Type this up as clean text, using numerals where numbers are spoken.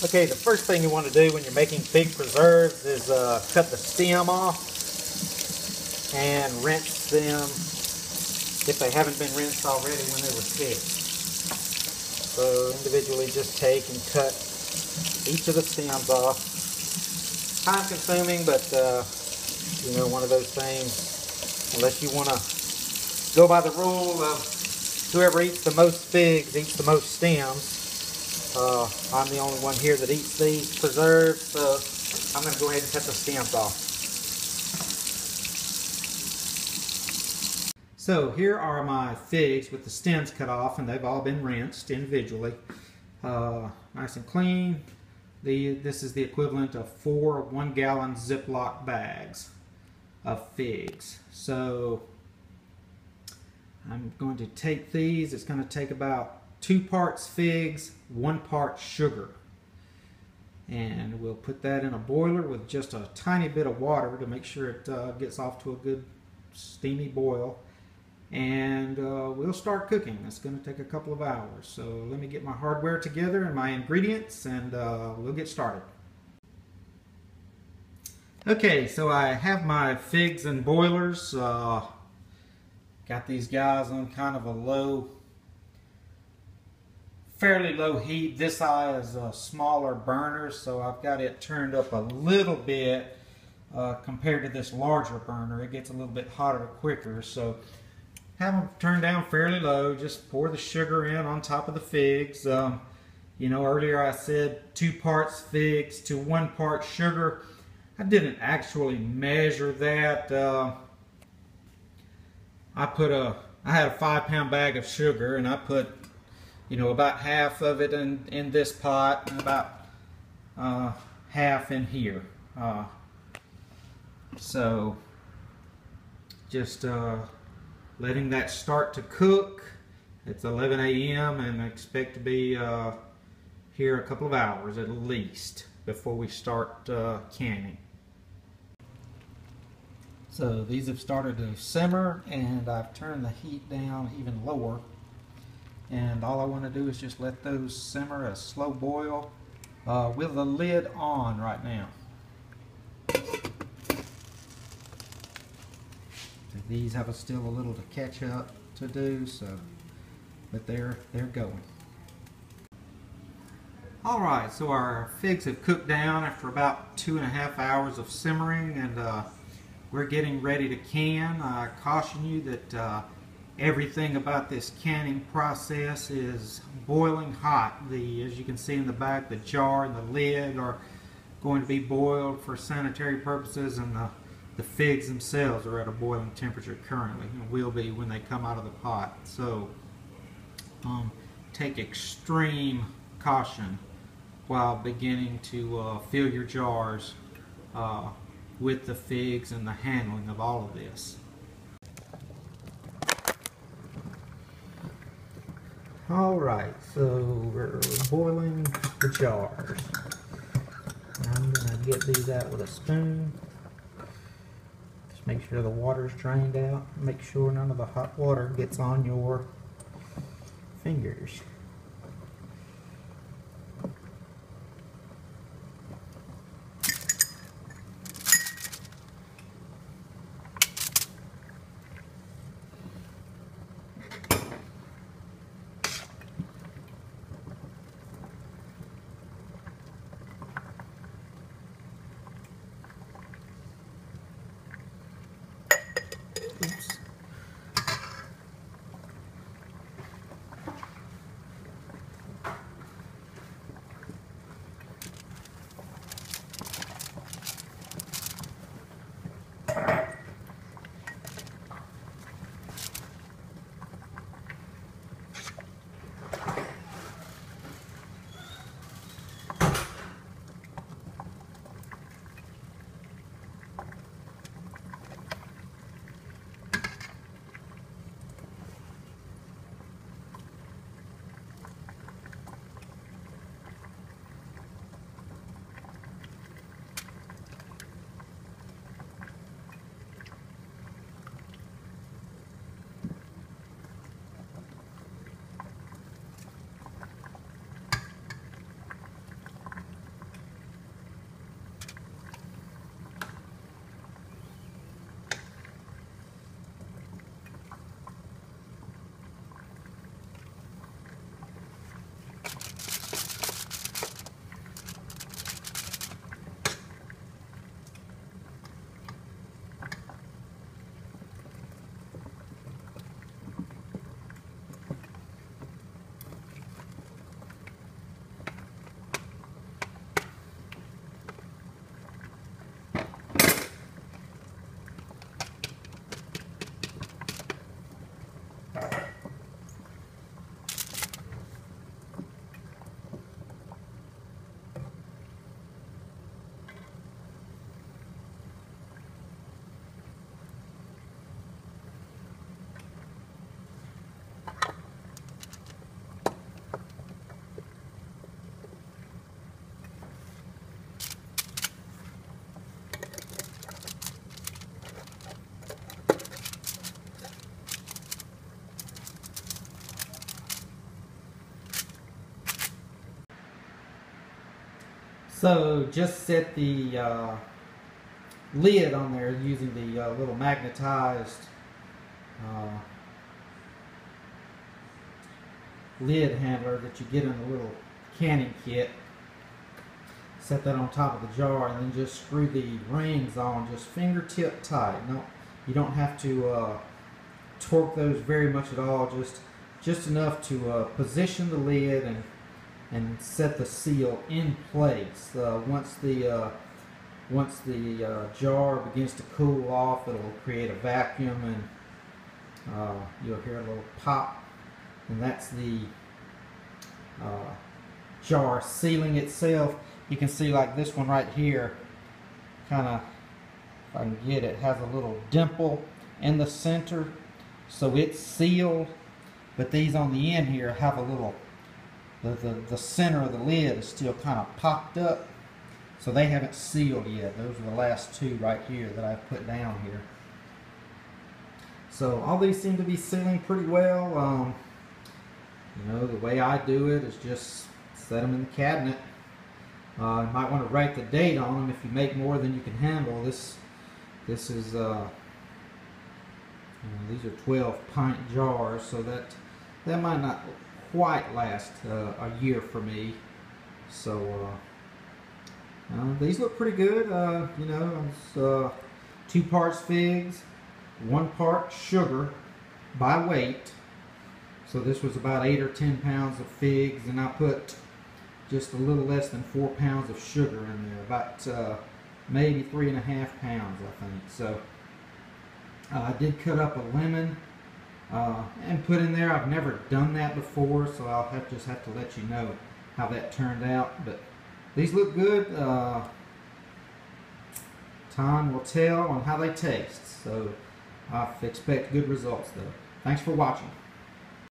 Okay, the first thing you want to do when you're making fig preserves is cut the stem off and rinse them if they haven't been rinsed already when they were picked. So individually just take and cut each of the stems off. Time consuming, but you know, one of those things, unless you want to go by the rule of whoever eats the most figs eats the most stems. I'm the only one here that eats these preserves, so I'm going to go ahead and cut the stems off. So here are my figs with the stems cut off, and they've all been rinsed individually. Nice and clean. This is the equivalent of 4 1-gallon Ziploc bags of figs. So I'm going to take these. It's going to take about 2 parts figs, 1 part sugar. And we'll put that in a boiler with just a tiny bit of water to make sure it gets off to a good steamy boil. And we'll start cooking. It's going to take a couple of hours. So let me get my hardware together and my ingredients, and we'll get started. Okay, so I have my figs and boilers. Got these guys on kind of a fairly low heat. This eye is a smaller burner, so I've got it turned up a little bit compared to this larger burner. It gets a little bit hotter quicker, so have them turned down fairly low. Just pour the sugar in on top of the figs. You know, earlier I said 2 parts figs to 1 part sugar. I didn't actually measure that. I had a 5-pound bag of sugar, and I put, you know, about half of it in this pot and about half in here. So just letting that start to cook. It's 11 a.m. and I expect to be here a couple of hours at least before we start canning. So these have started to simmer, and I've turned the heat down even lower. And all I want to do is just let those simmer a slow boil with the lid on right now. These have still a little to catch up to do, but they're going. Alright, so our figs have cooked down after about 2.5 hours of simmering, and we're getting ready to can. I caution you that everything about this canning process is boiling hot. As you can see in the back, the jar and the lid are going to be boiled for sanitary purposes, and the figs themselves are at a boiling temperature currently, and will be when they come out of the pot. So take extreme caution while beginning to fill your jars with the figs and the handling of all of this. Alright, so we're boiling the jars. I'm going to get these out with a spoon. Just make sure the water's drained out. Make sure none of the hot water gets on your fingers. So just set the lid on there using the little magnetized lid handler that you get in the little canning kit. Set that on top of the jar and then just screw the rings on just fingertip tight. No, you don't have to torque those very much at all, just enough to position the lid and set the seal in place. Once the jar begins to cool off, it'll create a vacuum and you'll hear a little pop, and that's the jar sealing itself. You can see like this one right here, kind of, if I can get it, has a little dimple in the center, so it's sealed. But these on the end here have a little, the center of the lid is still kind of popped up, so they haven't sealed yet. Those are the last two right here that I've put down here. So all these seem to be sealing pretty well. You know, the way I do it is just set them in the cabinet. You might want to write the date on them if you make more than you can handle. This is you know, these are 12-pint jars, so that might not quite last a year for me. So these look pretty good. You know, it's 2 parts figs, 1 part sugar by weight. So this was about 8 or 10 pounds of figs, and I put just a little less than 4 pounds of sugar in there, about maybe 3.5 pounds, I think. So I did cut up a lemon and put in there. I've never done that before, so I'll just have to let you know how that turned out. But these look good. Time will tell on how they taste. So I expect good results though. Thanks for watching.